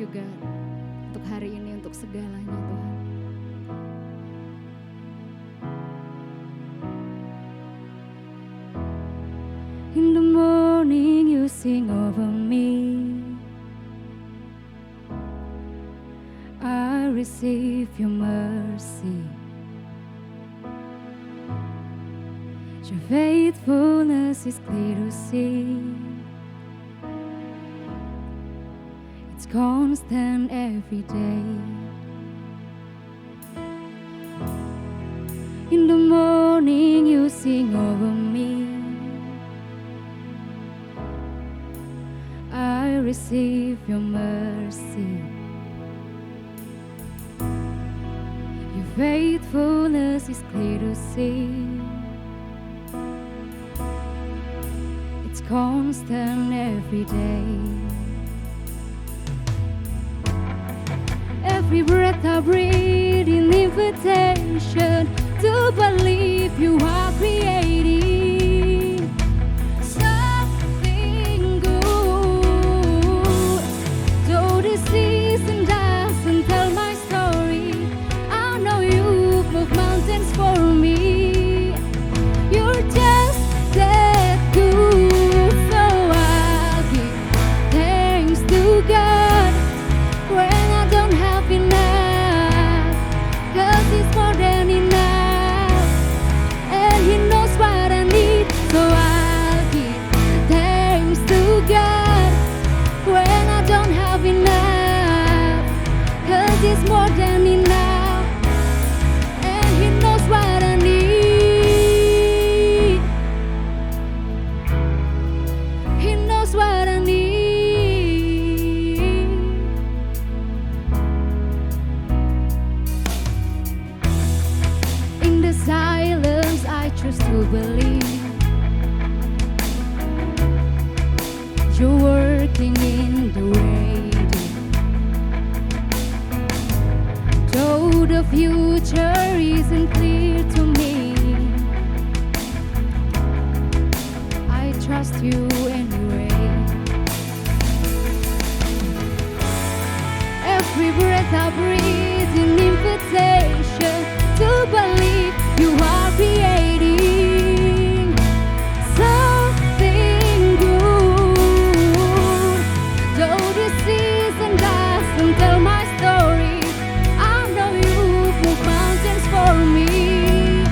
God, untuk hari ini, untuk segalanya Tuhan. In the morning you sing over me, I receive your mercy. Your faithfulness is clear to see. It's constant every day. In the morning you sing over me, I receive your mercy. Your faithfulness is clear to see. It's constant every day. Every breath I breathe, an invitation to believe you are creating something good. Though the season doesn't tell my story, I know you've moved mountains for me. You're just that good, so I'll give thanks to God when I don't have enough, 'cause He's more than enough, and He knows what I need. So I'll give thanks to God when I don't have enough, 'cause He's more than enough, and He knows what I need. He knows what I need. In the silence I choose to believe you're working in the waiting. Though the future isn't clear to me, I trust you anyway. Every breath I breathe, an invitation to believe you are creating something good. Though this season doesn't tell my story, I know you've moved mountains for me.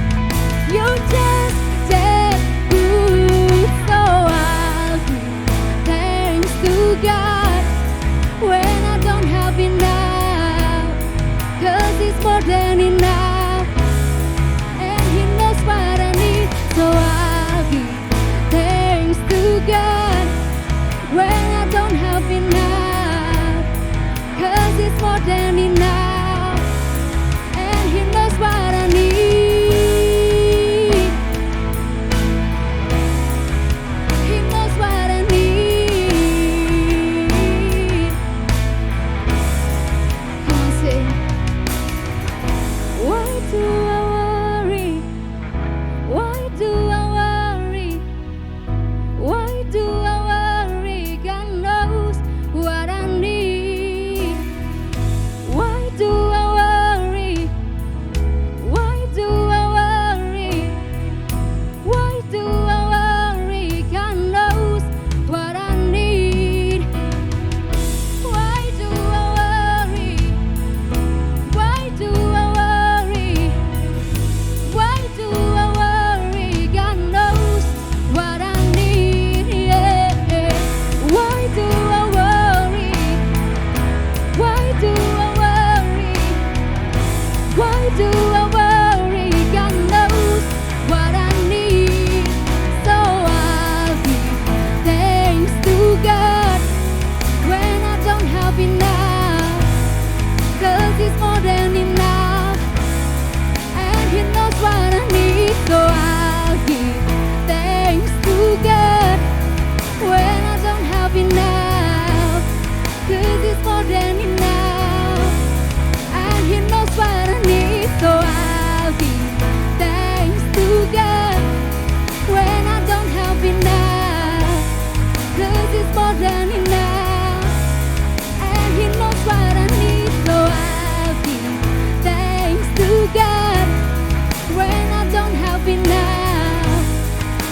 enough.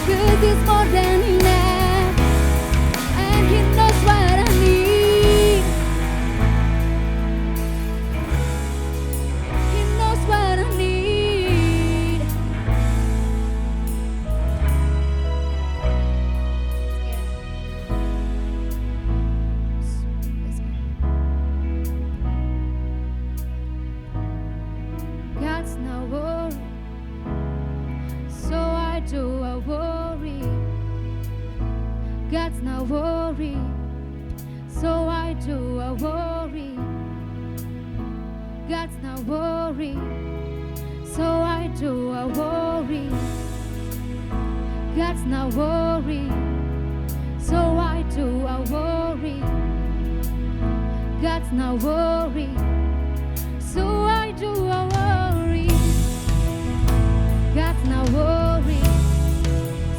'Cause He's more than enough, and He knows what I need. He knows what I need. God's not worried, so I do I worry. God's not worried, so I do I worry. God's not worried, so I do I worry. God's not worried, so I do I worry. God's not worried, so I do I worry. God's not worried,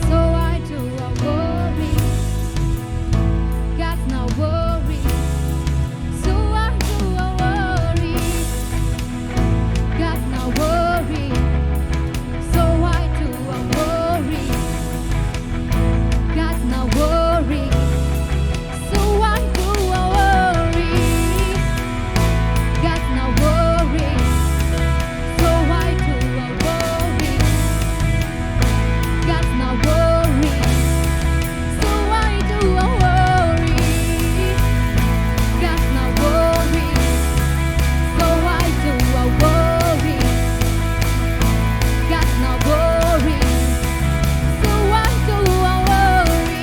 so I do I worry. God's not worried, so I do I worry. God's not worried, so I do I worry. God's not worried, so I do I worry. God's not worried, so I do I worry. God's not worried, so I do I worry. God's not worried, so I do I worry. God's not worried, so I do I worry.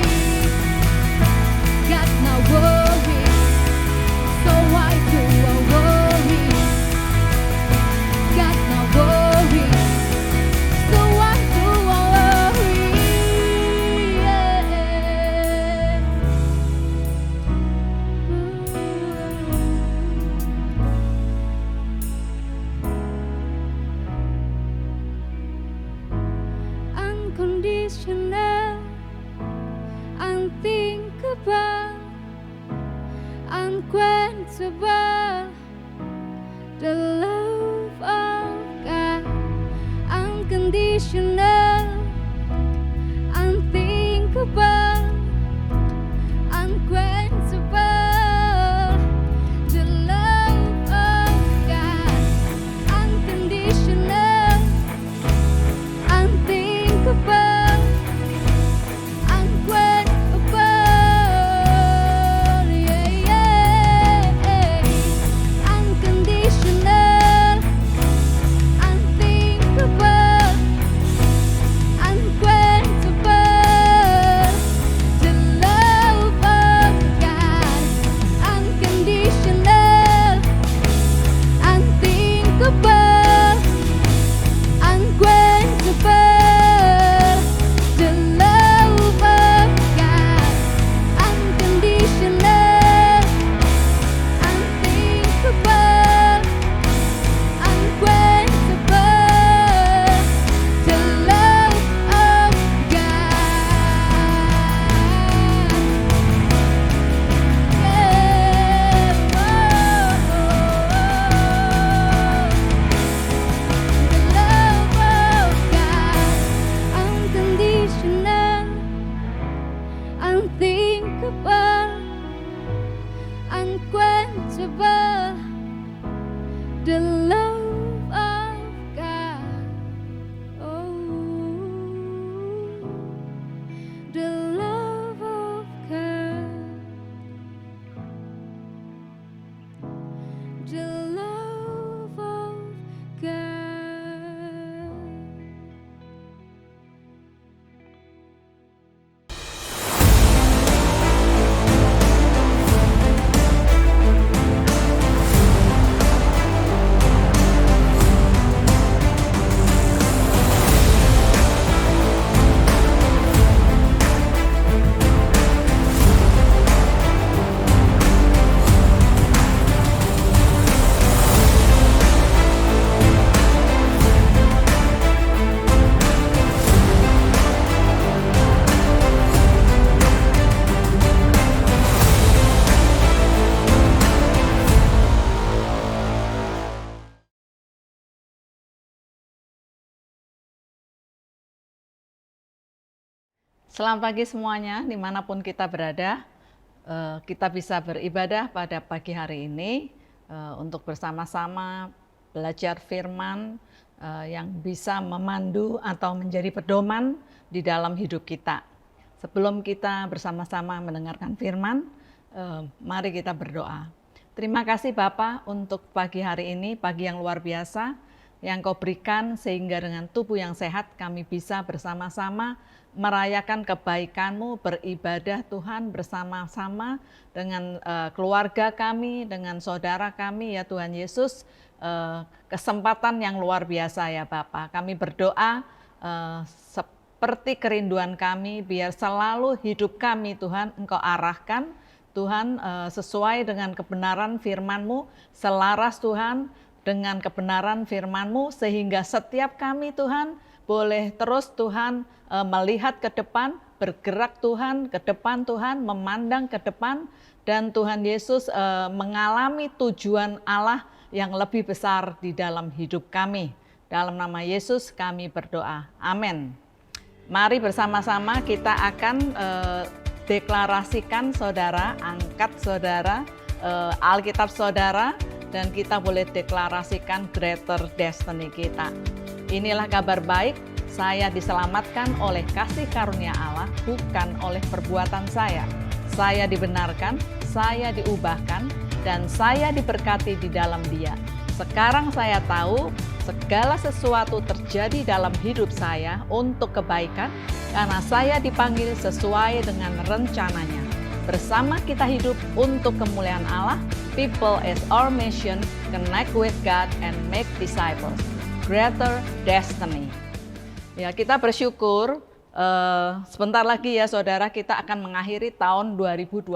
God's not worried, so I do I worry. God's not worried, so I do I worry. Unconditional, unthinkable, unquenchable, the love of God. Unconditional, unthinkable, unquenchable, the love of God. Unconditional, unthinkable, unquenchable, yeah, yeah. Unconditional, Selamat pagi semuanya, dimanapun kita berada. Kita bisa beribadah pada pagi hari ini untuk bersama-sama belajar firman yang bisa memandu atau menjadi pedoman di dalam hidup kita. Sebelum kita bersama-sama mendengarkan firman, mari kita berdoa. Terima kasih Bapa untuk pagi hari ini, pagi yang luar biasa yang Kau berikan sehingga dengan tubuh yang sehat kami bisa bersama-sama merayakan kebaikan-Mu, beribadah Tuhan bersama-sama dengan keluarga kami, dengan saudara kami ya Tuhan Yesus. Kesempatan yang luar biasa ya Bapa. Kami berdoa seperti kerinduan kami, biar selalu hidup kami Tuhan Engkau arahkan, Tuhan sesuai dengan kebenaran firman-Mu, selaras Tuhan dengan kebenaran firman-Mu, sehingga setiap kami Tuhan boleh terus Tuhan melihat ke depan, bergerak Tuhan ke depan Tuhan, memandang ke depan, dan Tuhan Yesus mengalami tujuan Allah yang lebih besar di dalam hidup kami. Dalam nama Yesus kami berdoa. Amin. Mari bersama-sama kita akan deklarasikan saudara, angkat saudara, Alkitab saudara, dan kita boleh deklarasikan greater destiny kita. Inilah kabar baik, saya diselamatkan oleh kasih karunia Allah, bukan oleh perbuatan saya. Saya dibenarkan, saya diubahkan, dan saya diberkati di dalam Dia. Sekarang saya tahu segala sesuatu terjadi dalam hidup saya untuk kebaikan, karena saya dipanggil sesuai dengan rencananya. Bersama kita hidup untuk kemuliaan Allah. People is our mission, connect with God and make disciples. Greater destiny. Ya, kita bersyukur sebentar lagi ya saudara, kita akan mengakhiri tahun 2021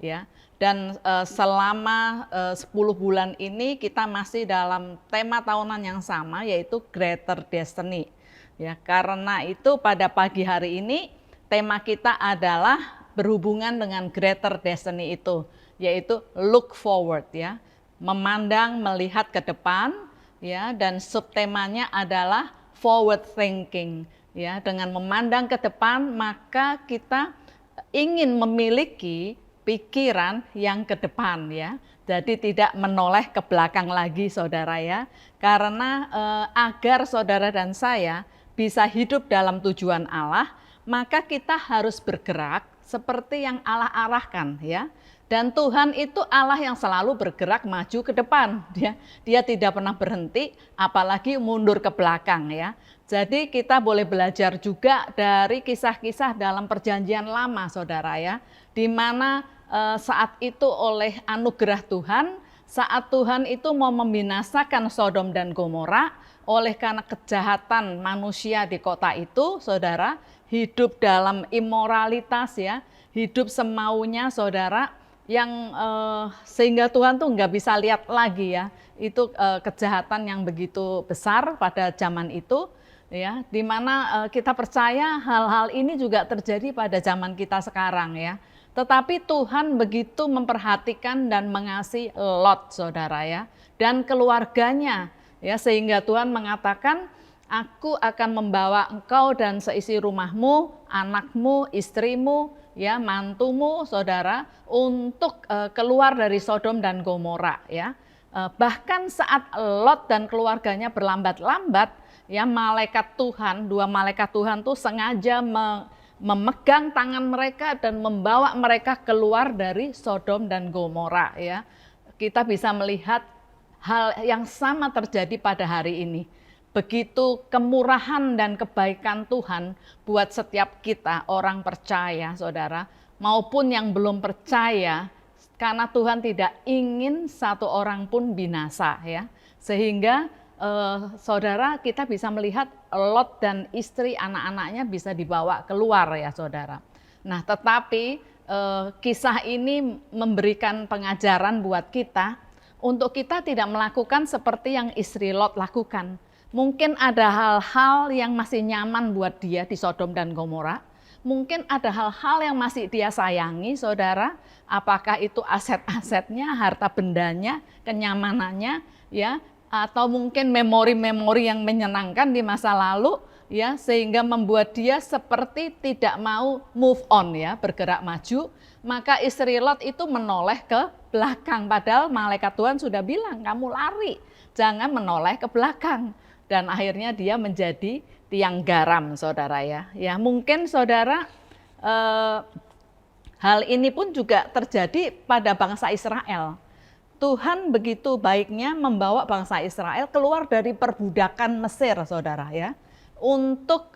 ya. Dan selama 10 bulan ini kita masih dalam tema tahunan yang sama, yaitu Greater Destiny. Ya, karena itu pada pagi hari ini tema kita adalah berhubungan dengan Greater Destiny itu, yaitu look forward ya, memandang, melihat ke depan ya, dan subtemanya adalah forward thinking ya. Dengan memandang ke depan maka kita ingin memiliki pikiran yang ke depan ya. Jadi tidak menoleh ke belakang lagi saudara ya. Karena agar saudara dan saya bisa hidup dalam tujuan Allah, maka kita harus bergerak seperti yang Allah arahkan ya. Dan Tuhan itu Allah yang selalu bergerak maju ke depan. Dia tidak pernah berhenti, apalagi mundur ke belakang ya. Jadi kita boleh belajar juga dari kisah-kisah dalam perjanjian lama saudara ya. Di mana saat itu oleh anugerah Tuhan, saat Tuhan itu mau membinasakan Sodom dan Gomora, oleh karena kejahatan manusia di kota itu saudara, hidup dalam imoralitas ya, hidup semaunya saudara, yang sehingga Tuhan tuh nggak bisa lihat lagi ya, itu kejahatan yang begitu besar pada zaman itu ya, dimana kita percaya hal-hal ini juga terjadi pada zaman kita sekarang ya. Tetapi Tuhan begitu memperhatikan dan mengasihi Lot saudara ya, dan keluarganya ya, sehingga Tuhan mengatakan, aku akan membawa engkau dan seisi rumahmu, anakmu, istrimu, ya, mantumu, saudara, untuk keluar dari Sodom dan Gomora, ya. Bahkan saat Lot dan keluarganya berlambat-lambat, ya, malaikat Tuhan, 2 malaikat Tuhan tuh sengaja memegang tangan mereka dan membawa mereka keluar dari Sodom dan Gomora, ya. Kita bisa melihat hal yang sama terjadi pada hari ini. Begitu kemurahan dan kebaikan Tuhan buat setiap kita, orang percaya saudara, maupun yang belum percaya, karena Tuhan tidak ingin satu orang pun binasa ya. Sehingga saudara, kita bisa melihat Lot dan istri anak-anaknya bisa dibawa keluar ya saudara. Nah, tetapi kisah ini memberikan pengajaran buat kita, untuk kita tidak melakukan seperti yang istri Lot lakukan. Mungkin ada hal-hal yang masih nyaman buat dia di Sodom dan Gomora. Mungkin ada hal-hal yang masih dia sayangi, saudara. Apakah itu aset-asetnya, harta bendanya, kenyamanannya, ya, atau mungkin memori-memori yang menyenangkan di masa lalu, ya, sehingga membuat dia seperti tidak mau move on, ya, bergerak maju. Maka istri Lot itu menoleh ke belakang, padahal malaikat Tuhan sudah bilang, kamu lari, jangan menoleh ke belakang. Dan akhirnya dia menjadi tiang garam, saudara, ya. Ya, mungkin saudara, hal ini pun juga terjadi pada bangsa Israel. Tuhan begitu baiknya membawa bangsa Israel keluar dari perbudakan Mesir, saudara, ya, untuk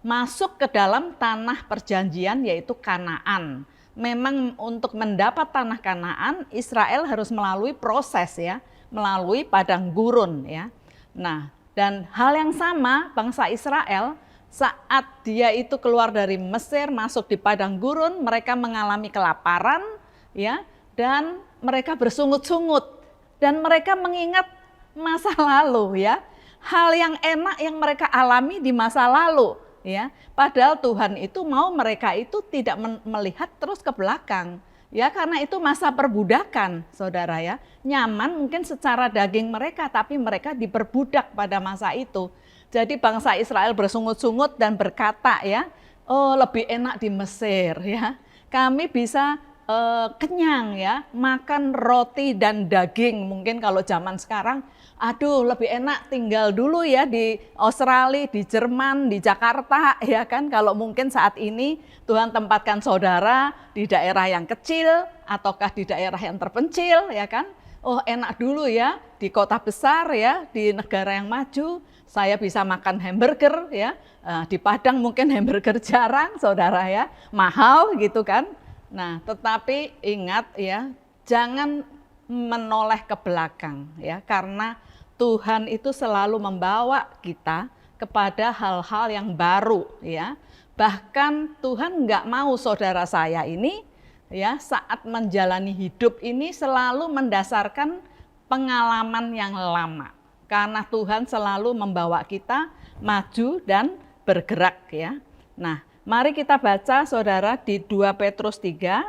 masuk ke dalam tanah perjanjian, yaitu Kanaan. Memang untuk mendapat tanah Kanaan, Israel harus melalui proses, ya, melalui padang gurun, ya. Nah, dan hal yang sama bangsa Israel saat dia itu keluar dari Mesir masuk di padang gurun, mereka mengalami kelaparan, ya, dan mereka bersungut-sungut dan mereka mengingat masa lalu, ya. Hal yang enak yang mereka alami di masa lalu, ya. Padahal Tuhan itu mau mereka itu tidak melihat terus ke belakang, ya, karena itu masa perbudakan, saudara, ya. Nyaman mungkin secara daging mereka, tapi mereka diperbudak pada masa itu. Jadi bangsa Israel bersungut-sungut dan berkata, ya, oh, lebih enak di Mesir, ya. Kami bisa kenyang, ya, makan roti dan daging. Mungkin kalau zaman sekarang, aduh, lebih enak tinggal dulu, ya, di Australia, di Jerman, di Jakarta, ya kan. Kalau mungkin saat ini Tuhan tempatkan saudara di daerah yang kecil ataukah di daerah yang terpencil, ya kan. Oh, enak dulu, ya, di kota besar, ya, di negara yang maju saya bisa makan hamburger, ya. Di Padang mungkin hamburger jarang, saudara, ya, mahal gitu kan. Nah, tetapi ingat, ya, jangan menoleh ke belakang, ya, karena Tuhan itu selalu membawa kita kepada hal-hal yang baru, ya. Bahkan Tuhan nggak mau saudara saya ini, ya, saat menjalani hidup ini selalu mendasarkan pengalaman yang lama, karena Tuhan selalu membawa kita maju dan bergerak, ya. Nah, mari kita baca, saudara, di 2 Petrus 3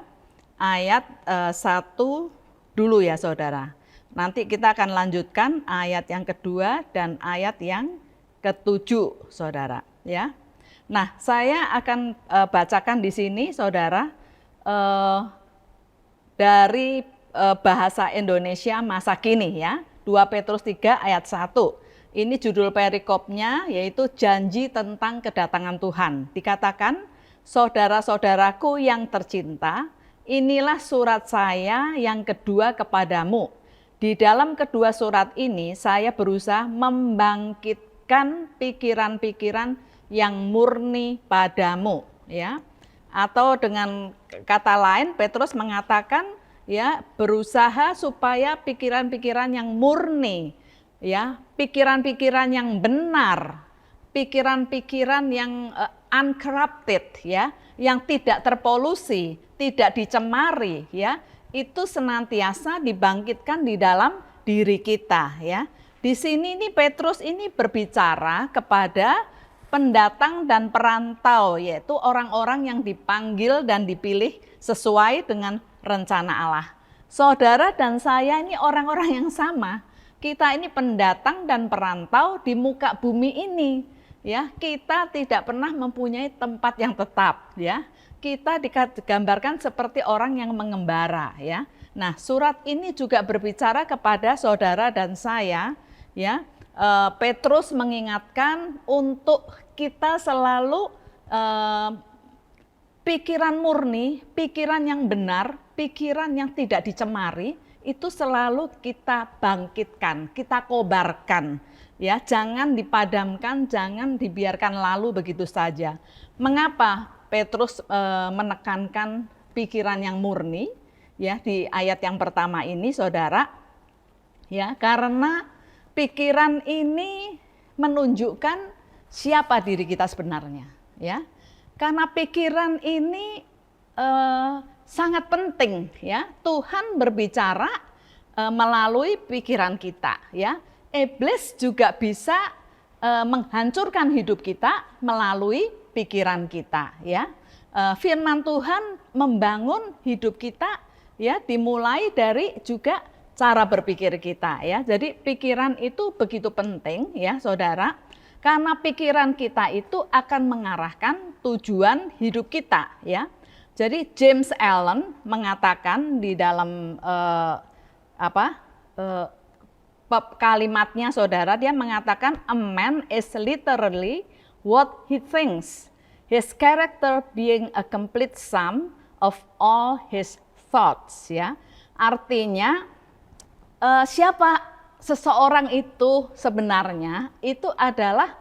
ayat 1 dulu, ya, saudara. Nanti kita akan lanjutkan ayat yang kedua dan ayat yang ke-7, saudara, ya. Nah, saya akan bacakan di sini, saudara, dari bahasa Indonesia masa kini, ya. 2 Petrus 3 ayat 1. Ini judul perikopnya, yaitu janji tentang kedatangan Tuhan. Dikatakan, saudara-saudaraku yang tercinta, inilah surat saya yang kedua kepadamu. Di dalam kedua surat ini, saya berusaha membangkitkan pikiran-pikiran yang murni padamu, ya. Atau dengan kata lain, Petrus mengatakan, ya, berusaha supaya pikiran-pikiran yang murni, ya, pikiran-pikiran yang benar, pikiran-pikiran yang uncorrupted, ya, yang tidak terpolusi, tidak dicemari, ya, itu senantiasa dibangkitkan di dalam diri kita, ya. Di sini nih Petrus ini berbicara kepada pendatang dan perantau, yaitu orang-orang yang dipanggil dan dipilih sesuai dengan rencana Allah. Saudara dan saya ini orang-orang yang sama. Kita ini pendatang dan perantau di muka bumi ini, ya. Kita tidak pernah mempunyai tempat yang tetap, ya. Kita digambarkan seperti orang yang mengembara, ya. Nah, surat ini juga berbicara kepada saudara dan saya, ya. Petrus mengingatkan untuk kita selalu pikiran murni, pikiran yang benar, pikiran yang tidak dicemari, itu selalu kita bangkitkan, kita kobarkan, ya, jangan dipadamkan, jangan dibiarkan lalu begitu saja. Mengapa Petrus menekankan pikiran yang murni, ya, di ayat yang pertama ini, saudara, ya, karena pikiran ini menunjukkan siapa diri kita sebenarnya, ya, karena pikiran ini sangat penting, ya. Tuhan berbicara melalui pikiran kita, ya. Iblis juga bisa menghancurkan hidup kita melalui pikiran kita, ya. Firman Tuhan membangun hidup kita, ya, dimulai dari juga cara berpikir kita ya. Jadi pikiran itu begitu penting ya saudara, karena pikiran kita itu akan mengarahkan tujuan hidup kita ya. Jadi James Allen mengatakan di dalam kalimatnya saudara, dia mengatakan a man is literally what he thinks, his character being a complete sum of all his thoughts ya. Artinya siapa seseorang itu sebenarnya itu adalah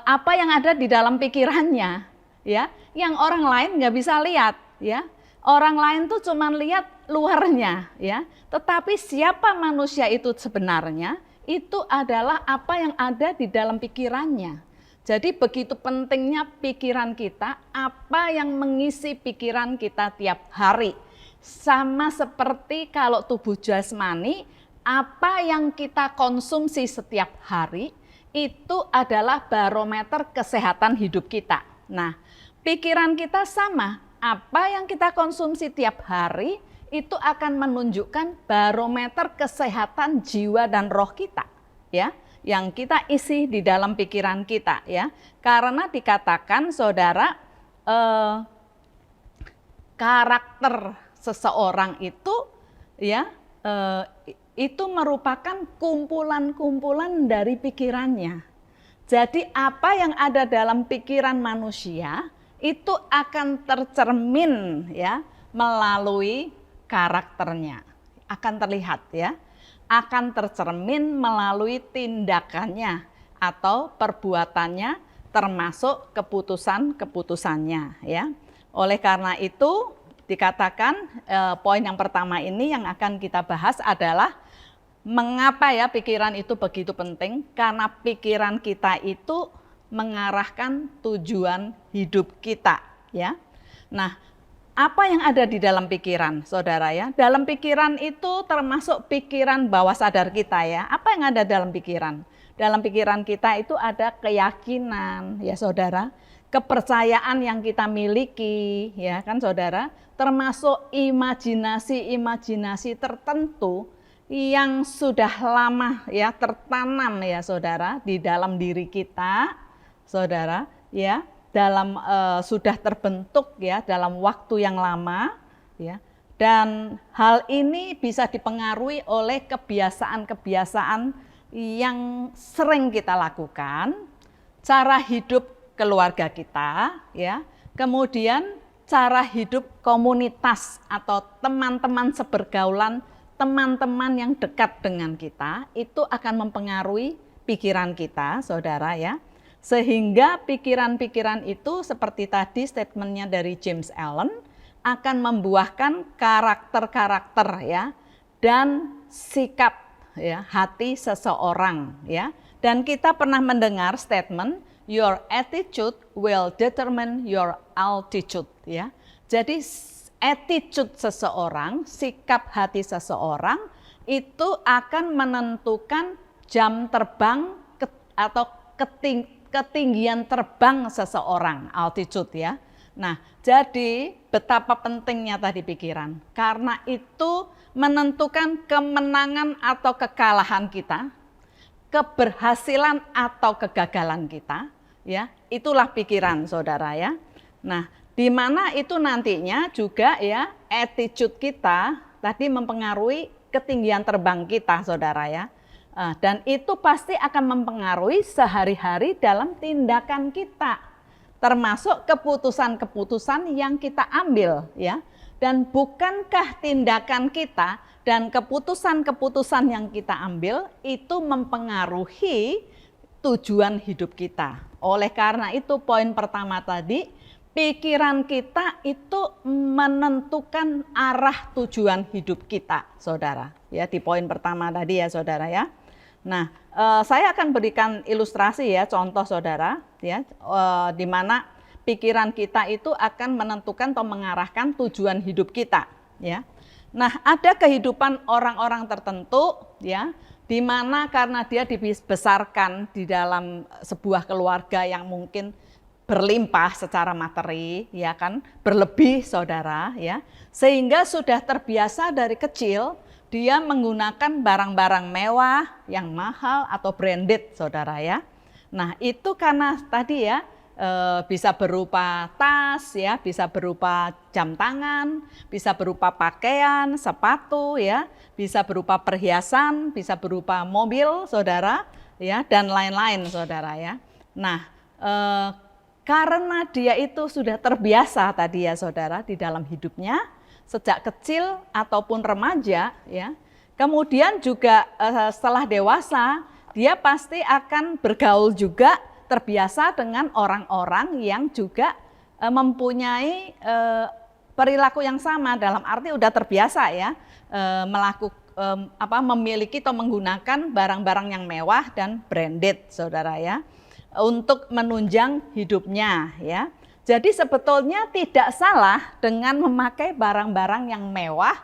apa yang ada di dalam pikirannya ya, yang orang lain nggak bisa lihat ya. Orang lain tuh cuma lihat luarnya ya, tetapi siapa manusia itu sebenarnya itu adalah apa yang ada di dalam pikirannya. Jadi begitu pentingnya pikiran kita, apa yang mengisi pikiran kita tiap hari. Sama seperti kalau tubuh jasmani, apa yang kita konsumsi setiap hari itu adalah barometer kesehatan hidup kita. Nah, pikiran kita sama, apa yang kita konsumsi tiap hari itu akan menunjukkan barometer kesehatan jiwa dan roh kita, ya, yang kita isi di dalam pikiran kita, ya. Karena dikatakan saudara, karakter seseorang itu, ya, itu merupakan kumpulan-kumpulan dari pikirannya. Jadi apa yang ada dalam pikiran manusia itu akan tercermin ya melalui karakternya. Akan terlihat ya, akan tercermin melalui tindakannya atau perbuatannya termasuk keputusan-keputusannya ya. Oleh karena itu dikatakan poin yang pertama ini yang akan kita bahas adalah mengapa ya pikiran itu begitu penting? Karena pikiran kita itu mengarahkan tujuan hidup kita, ya. Nah, apa yang ada di dalam pikiran, saudara ya? Dalam pikiran itu termasuk pikiran bawah sadar kita ya. Apa yang ada dalam pikiran? Dalam pikiran kita itu ada keyakinan, ya saudara, kepercayaan yang kita miliki, ya kan saudara, termasuk imajinasi-imajinasi tertentu yang sudah lama ya tertanam ya saudara di dalam diri kita, saudara ya, dalam sudah terbentuk ya dalam waktu yang lama ya, dan hal ini bisa dipengaruhi oleh kebiasaan-kebiasaan yang sering kita lakukan, cara hidup keluarga kita ya, kemudian cara hidup komunitas atau teman-teman sepergaulan, teman-teman yang dekat dengan kita itu akan mempengaruhi pikiran kita, saudara ya. Sehingga pikiran-pikiran itu seperti tadi statementnya dari James Allen akan membuahkan karakter-karakter ya dan sikap ya hati seseorang ya. Dan kita pernah mendengar statement your attitude will determine your altitude ya. Jadi attitude seseorang, sikap hati seseorang itu akan menentukan jam terbang atau ketinggian terbang seseorang, altitude ya. Nah, jadi betapa pentingnya tadi pikiran. Karena itu menentukan kemenangan atau kekalahan kita, keberhasilan atau kegagalan kita, ya. Itulah pikiran, saudara ya. Nah, di mana itu nantinya juga ya attitude kita tadi mempengaruhi ketinggian terbang kita, saudara ya. Dan itu pasti akan mempengaruhi sehari-hari dalam tindakan kita, termasuk keputusan-keputusan yang kita ambil ya. Dan bukankah tindakan kita dan keputusan-keputusan yang kita ambil itu mempengaruhi tujuan hidup kita. Oleh karena itu poin pertama tadi, pikiran kita itu menentukan arah tujuan hidup kita, saudara. Ya, di poin pertama tadi ya, saudara ya. Nah, saya akan berikan ilustrasi ya, contoh saudara, ya, di mana pikiran kita itu akan menentukan atau mengarahkan tujuan hidup kita, ya. Nah, ada kehidupan orang-orang tertentu, ya, di mana karena dia dibesarkan di dalam sebuah keluarga yang mungkin berlimpah secara materi, ya kan, berlebih saudara, ya, sehingga sudah terbiasa dari kecil dia menggunakan barang-barang mewah yang mahal atau branded, saudara ya. Nah, itu karena tadi ya bisa berupa tas ya, bisa berupa jam tangan, bisa berupa pakaian, sepatu ya, bisa berupa perhiasan, bisa berupa mobil, saudara ya, dan lain-lain, saudara ya. Nah, karena dia itu sudah terbiasa tadi ya, saudara, di dalam hidupnya sejak kecil ataupun remaja ya. Kemudian juga setelah dewasa dia pasti akan bergaul juga, terbiasa dengan orang-orang yang juga mempunyai perilaku yang sama, dalam arti udah terbiasa ya memiliki atau menggunakan barang-barang yang mewah dan branded, saudara ya, untuk menunjang hidupnya ya. Jadi sebetulnya tidak salah dengan memakai barang-barang yang mewah,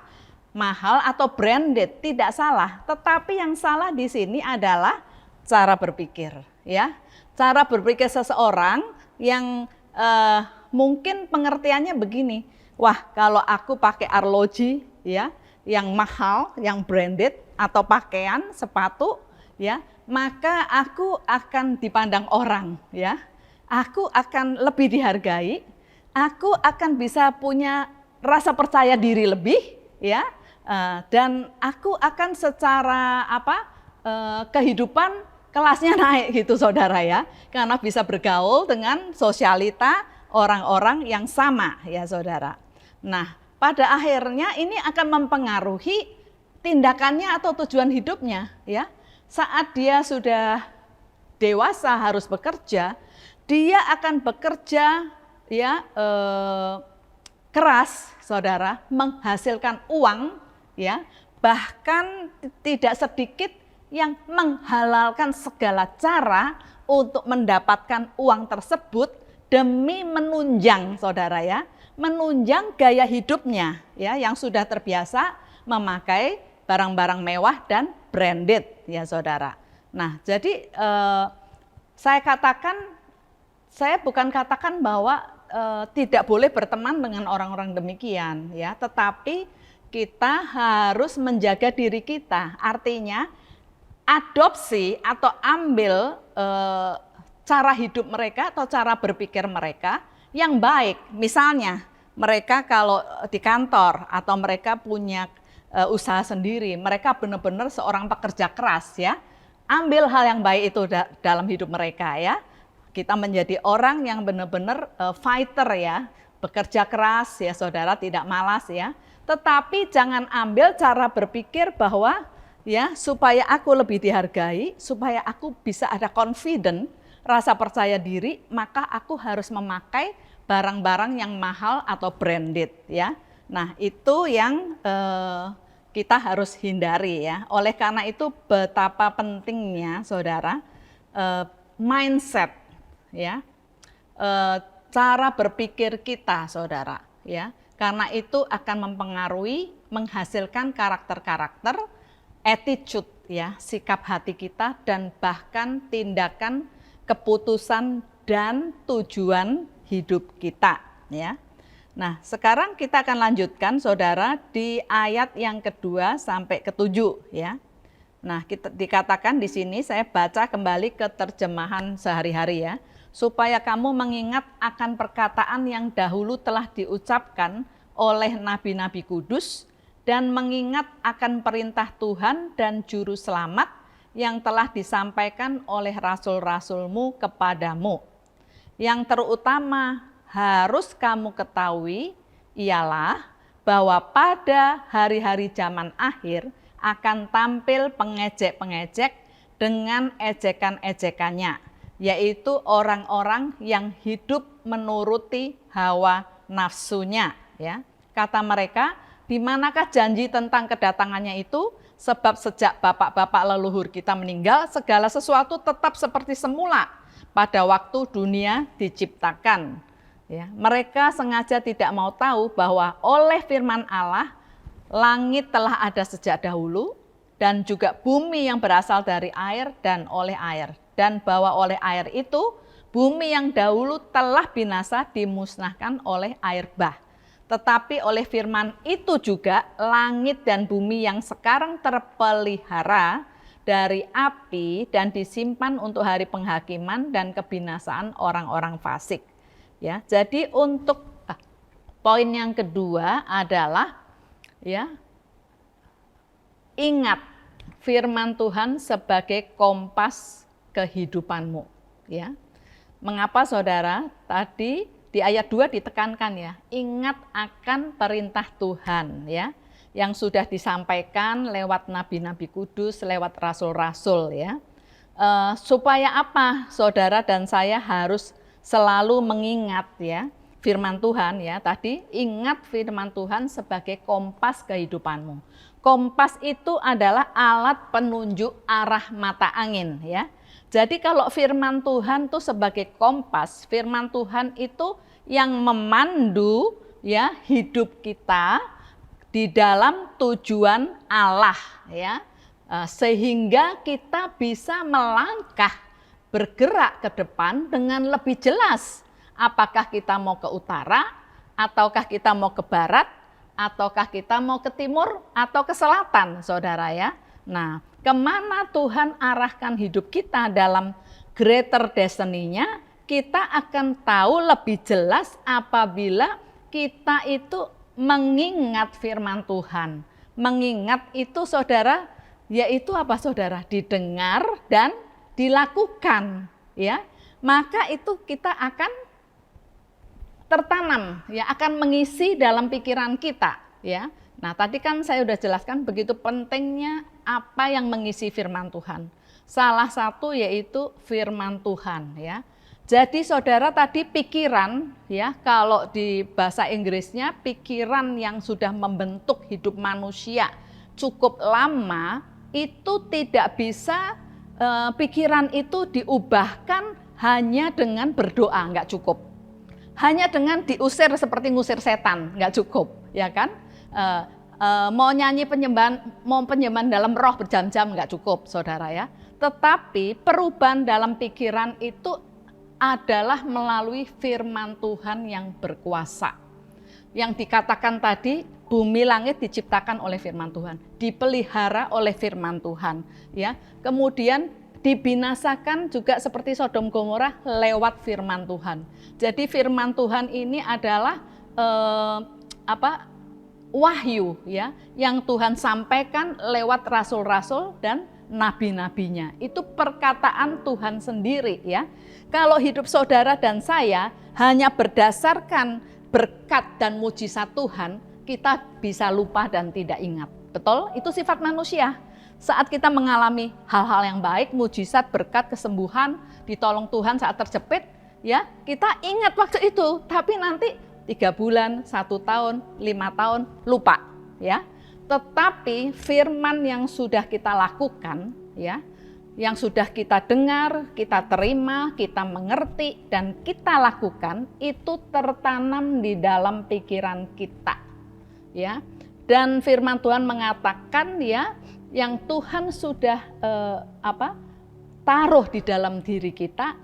mahal atau branded, tidak salah. Tetapi yang salah di sini adalah cara berpikir, ya. Cara berpikir seseorang yang mungkin pengertiannya begini, wah kalau aku pakai arloji, ya, yang mahal, yang branded atau pakaian, sepatu, ya, maka aku akan dipandang orang, ya. Aku akan lebih dihargai, aku akan bisa punya rasa percaya diri lebih, ya, dan aku akan secara kehidupan kelasnya naik gitu, saudara ya, karena bisa bergaul dengan sosialita orang-orang yang sama, ya saudara. Nah, pada akhirnya ini akan mempengaruhi tindakannya atau tujuan hidupnya, ya. Saat dia sudah dewasa harus bekerja, dia akan bekerja ya keras, saudara, menghasilkan uang, ya, bahkan tidak sedikit yang menghalalkan segala cara untuk mendapatkan uang tersebut demi menunjang, saudara ya, menunjang gaya hidupnya, ya, yang sudah terbiasa memakai barang-barang mewah dan branded, ya saudara. Nah, jadi saya bukan katakan bahwa tidak boleh berteman dengan orang-orang demikian, ya, tetapi kita harus menjaga diri kita. Artinya adopsi atau ambil cara hidup mereka atau cara berpikir mereka yang baik. Misalnya mereka kalau di kantor atau mereka punya usaha sendiri, mereka benar-benar seorang pekerja keras, ya. Ambil hal yang baik itu dalam hidup mereka, ya. Kita menjadi orang yang benar-benar fighter, ya, bekerja keras, ya saudara, tidak malas, ya. Tetapi jangan ambil cara berpikir bahwa ya supaya aku lebih dihargai, supaya aku bisa ada confident, rasa percaya diri, maka aku harus memakai barang-barang yang mahal atau branded, ya. Nah, itu yang kita harus hindari, ya. Oleh karena itu betapa pentingnya, saudara, mindset, ya, cara berpikir kita, saudara, ya, karena itu akan mempengaruhi, menghasilkan karakter-karakter, attitude, ya, sikap hati kita, dan bahkan tindakan, keputusan dan tujuan hidup kita, ya. Nah, sekarang kita akan lanjutkan, saudara, di ayat yang kedua sampai ketujuh, ya. Nah, dikatakan di sini, saya baca kembali ke terjemahan sehari-hari, ya, supaya kamu mengingat akan perkataan yang dahulu telah diucapkan oleh nabi-nabi kudus, dan mengingat akan perintah Tuhan dan juru selamat yang telah disampaikan oleh rasul-rasulmu kepadamu. Yang terutama harus kamu ketahui ialah bahwa pada hari-hari zaman akhir akan tampil pengejek-pengejek dengan ejekan-ejekannya, yaitu orang-orang yang hidup menuruti hawa nafsunya, ya. Kata mereka, di manakah janji tentang kedatangannya itu? Sebab sejak bapak-bapak leluhur kita meninggal, segala sesuatu tetap seperti semula pada waktu dunia diciptakan. Ya, mereka sengaja tidak mau tahu bahwa oleh firman Allah, langit telah ada sejak dahulu, dan juga bumi yang berasal dari air dan oleh air. Dan bahwa oleh air itu, bumi yang dahulu telah binasa dimusnahkan oleh air bah. Tetapi oleh firman itu juga langit dan bumi yang sekarang terpelihara dari api dan disimpan untuk hari penghakiman dan kebinasaan orang-orang fasik. Ya, jadi untuk poin yang kedua adalah ya, ingat firman Tuhan sebagai kompas kehidupanmu. Ya, mengapa saudara tadi di ayat 2 ditekankan ya, ingat akan perintah Tuhan ya, yang sudah disampaikan lewat nabi-nabi kudus, lewat rasul-rasul ya. Supaya apa saudara dan saya harus selalu mengingat ya firman Tuhan ya, tadi ingat firman Tuhan sebagai kompas kehidupanmu. Kompas itu adalah alat penunjuk arah mata angin ya. Jadi kalau firman Tuhan itu sebagai kompas, firman Tuhan itu yang memandu ya hidup kita di dalam tujuan Allah ya. Sehingga kita bisa melangkah bergerak ke depan dengan lebih jelas. Apakah kita mau ke utara, ataukah kita mau ke barat, ataukah kita mau ke timur atau ke selatan, saudara ya. Nah, kemana Tuhan arahkan hidup kita dalam greater destiny-nya, kita akan tahu lebih jelas apabila kita itu mengingat firman Tuhan. Mengingat itu saudara, yaitu apa saudara? Didengar dan dilakukan ya. Maka itu kita akan tertanam ya, akan mengisi dalam pikiran kita ya. Nah, tadi kan saya sudah jelaskan begitu pentingnya apa yang mengisi firman Tuhan. Salah satu yaitu firman Tuhan ya. Jadi saudara tadi pikiran ya, kalau di bahasa Inggrisnya pikiran yang sudah membentuk hidup manusia cukup lama itu tidak bisa pikiran itu diubahkan hanya dengan berdoa, nggak cukup. Hanya dengan diusir seperti ngusir setan, nggak cukup, ya kan? Mau nyanyi penyembahan dalam roh berjam-jam nggak cukup, saudara ya. Tetapi perubahan dalam pikiran itu adalah melalui firman Tuhan yang berkuasa. Yang dikatakan tadi, bumi langit diciptakan oleh firman Tuhan, dipelihara oleh firman Tuhan, ya. Kemudian dibinasakan juga seperti Sodom Gomora lewat firman Tuhan. Jadi firman Tuhan ini adalah wahyu ya, yang Tuhan sampaikan lewat rasul-rasul dan nabi-nabinya. Itu perkataan Tuhan sendiri ya. Kalau hidup saudara dan saya hanya berdasarkan berkat dan mujizat Tuhan, kita bisa lupa dan tidak ingat. Betul? Itu sifat manusia. Saat kita mengalami hal-hal yang baik, mujizat, berkat, kesembuhan, ditolong Tuhan saat terjepit, ya kita ingat waktu itu. Tapi nanti 3 bulan, 1 tahun, 5 tahun, lupa. Ya. Tetapi firman yang sudah kita lakukan, ya, yang sudah kita dengar, kita terima, kita mengerti, dan kita lakukan, itu tertanam di dalam pikiran kita. Ya. Dan firman Tuhan mengatakan ya, yang Tuhan sudah taruh di dalam diri kita,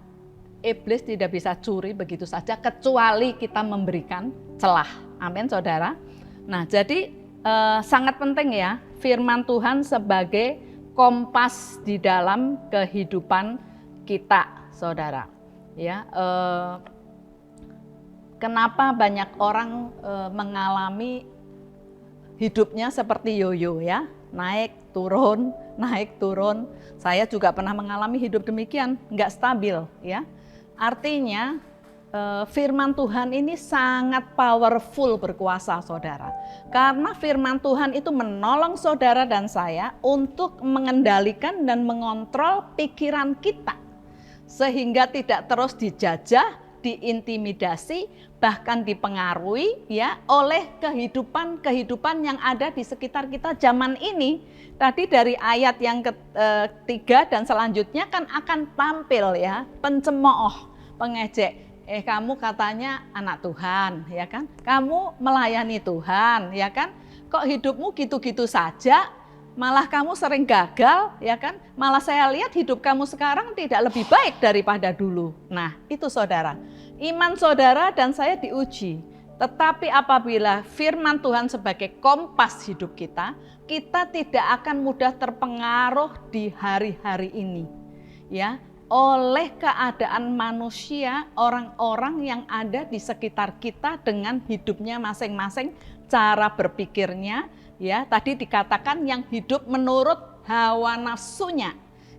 iblis tidak bisa curi begitu saja kecuali kita memberikan celah. Amin, saudara. Nah, jadi sangat penting ya firman Tuhan sebagai kompas di dalam kehidupan kita, saudara. Ya, kenapa banyak orang mengalami hidupnya seperti yoyo ya, naik turun, naik turun. Saya juga pernah mengalami hidup demikian, nggak stabil ya. Artinya firman Tuhan ini sangat powerful, berkuasa, saudara. Karena firman Tuhan itu menolong saudara dan saya untuk mengendalikan dan mengontrol pikiran kita. Sehingga tidak terus dijajah, diintimidasi, bahkan dipengaruhi ya oleh kehidupan yang ada di sekitar kita zaman ini. Tadi dari ayat yang ketiga dan selanjutnya kan akan tampil ya pencemooh, pengejek. Kamu katanya anak Tuhan, ya kan? Kamu melayani Tuhan, ya kan? Kok hidupmu gitu-gitu saja? Malah kamu sering gagal, ya kan? Malah saya lihat hidup kamu sekarang tidak lebih baik daripada dulu. Nah, itu saudara. Iman saudara dan saya diuji. Tetapi apabila firman Tuhan sebagai kompas hidup kita, kita tidak akan mudah terpengaruh di hari-hari ini, ya, oleh keadaan manusia, orang-orang yang ada di sekitar kita dengan hidupnya masing-masing, cara berpikirnya, ya, tadi dikatakan yang hidup menurut hawa nafsunya.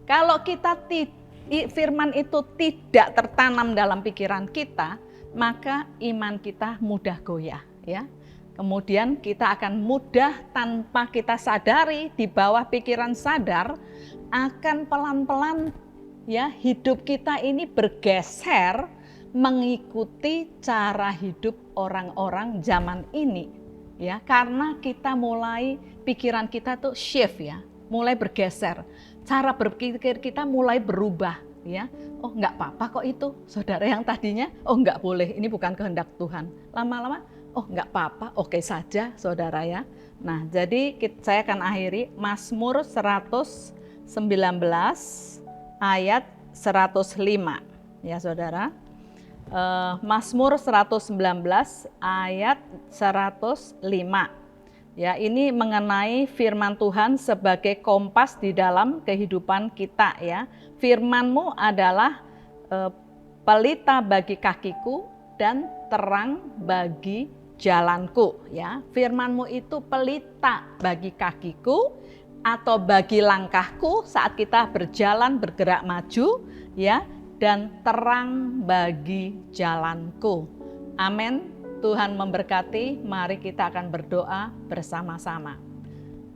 Kalau kita firman itu tidak tertanam dalam pikiran kita, maka iman kita mudah goyah, ya. Kemudian kita akan mudah tanpa kita sadari, di bawah pikiran sadar, akan pelan-pelan, ya, hidup kita ini bergeser mengikuti cara hidup orang-orang zaman ini, ya, karena kita mulai pikiran kita tuh shift, ya, mulai bergeser, cara berpikir kita mulai berubah, ya. Oh, nggak apa-apa kok itu, saudara yang tadinya, oh nggak boleh, ini bukan kehendak Tuhan. Lama-lama, oh nggak apa-apa, oke saja, saudara ya. Nah, jadi saya akan akhiri Mazmur 119 ayat 105, ya saudara. Mazmur 119 ayat 105. Ya, ini mengenai firman Tuhan sebagai kompas di dalam kehidupan kita, ya. Firman-Mu adalah pelita bagi kakiku dan terang bagi jalanku, ya. Firman-Mu itu pelita bagi kakiku atau bagi langkahku saat kita berjalan bergerak maju, ya, dan terang bagi jalanku. Amin. Tuhan memberkati, mari kita akan berdoa bersama-sama.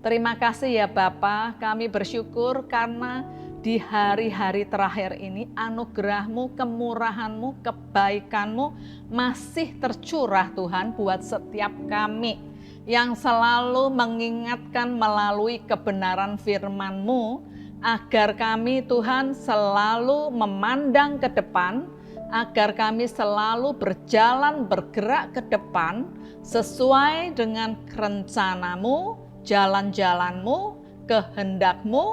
Terima kasih ya Bapa, kami bersyukur karena di hari-hari terakhir ini anugerah-Mu, kemurahan-Mu, kebaikan-Mu masih tercurah Tuhan buat setiap kami yang selalu mengingatkan melalui kebenaran firman-Mu agar kami Tuhan selalu memandang ke depan, agar kami selalu berjalan bergerak ke depan sesuai dengan rencana-Mu, jalan-jalan-Mu, kehendak-Mu,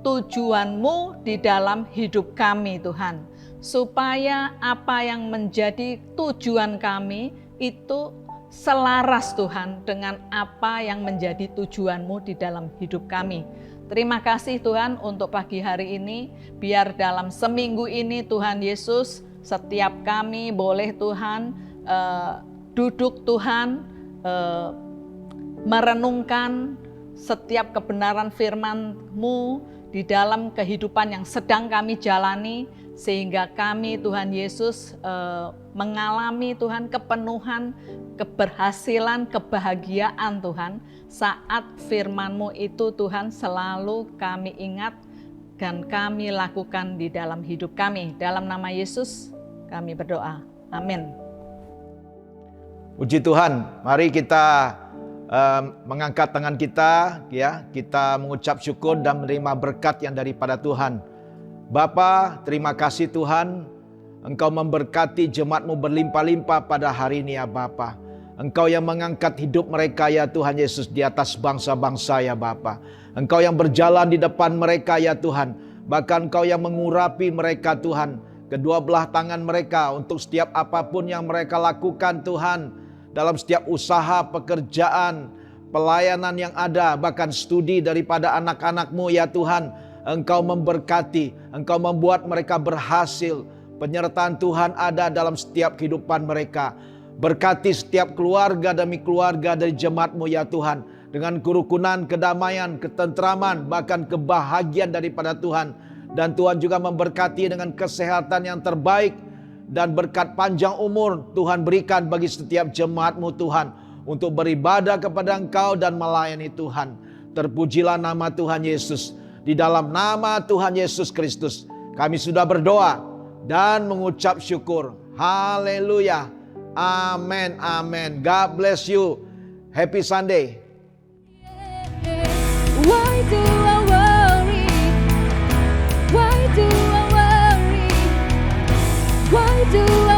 tujuan-Mu di dalam hidup kami Tuhan. Supaya apa yang menjadi tujuan kami itu selaras Tuhan dengan apa yang menjadi tujuan-Mu di dalam hidup kami. Terima kasih Tuhan untuk pagi hari ini, biar dalam seminggu ini Tuhan Yesus, setiap kami boleh Tuhan duduk Tuhan, merenungkan setiap kebenaran firman-Mu di dalam kehidupan yang sedang kami jalani, sehingga kami Tuhan Yesus mengalami Tuhan kepenuhan, keberhasilan, kebahagiaan Tuhan saat firman-Mu itu Tuhan selalu kami ingat dan kami lakukan di dalam hidup kami. Dalam nama Yesus kami berdoa. Amin. Puji Tuhan, mari kita mengangkat tangan kita, ya, kita mengucap syukur dan menerima berkat yang daripada Tuhan. Bapa, terima kasih Tuhan, Engkau memberkati jemaat-Mu berlimpah-limpah pada hari ini ya Bapa. Engkau yang mengangkat hidup mereka ya Tuhan Yesus di atas bangsa-bangsa ya Bapa. Engkau yang berjalan di depan mereka ya Tuhan. Bahkan Engkau yang mengurapi mereka Tuhan. Kedua belah tangan mereka untuk setiap apapun yang mereka lakukan Tuhan. Dalam setiap usaha, pekerjaan, pelayanan yang ada, bahkan studi daripada anak-anak-Mu ya Tuhan. Engkau memberkati, Engkau membuat mereka berhasil. Penyertaan Tuhan ada dalam setiap kehidupan mereka. Berkati setiap keluarga demi keluarga dari jemaat-Mu ya Tuhan. Dengan kerukunan, kedamaian, ketentraman, bahkan kebahagiaan daripada Tuhan. Dan Tuhan juga memberkati dengan kesehatan yang terbaik. Dan berkat panjang umur Tuhan berikan bagi setiap jemaat-Mu Tuhan. Untuk beribadah kepada Engkau dan melayani Tuhan. Terpujilah nama Tuhan Yesus. Di dalam nama Tuhan Yesus Kristus kami sudah berdoa dan mengucap syukur. Haleluya. Amin. Amin. God bless you. Happy Sunday. Why do I worry? Why do I worry? Why do I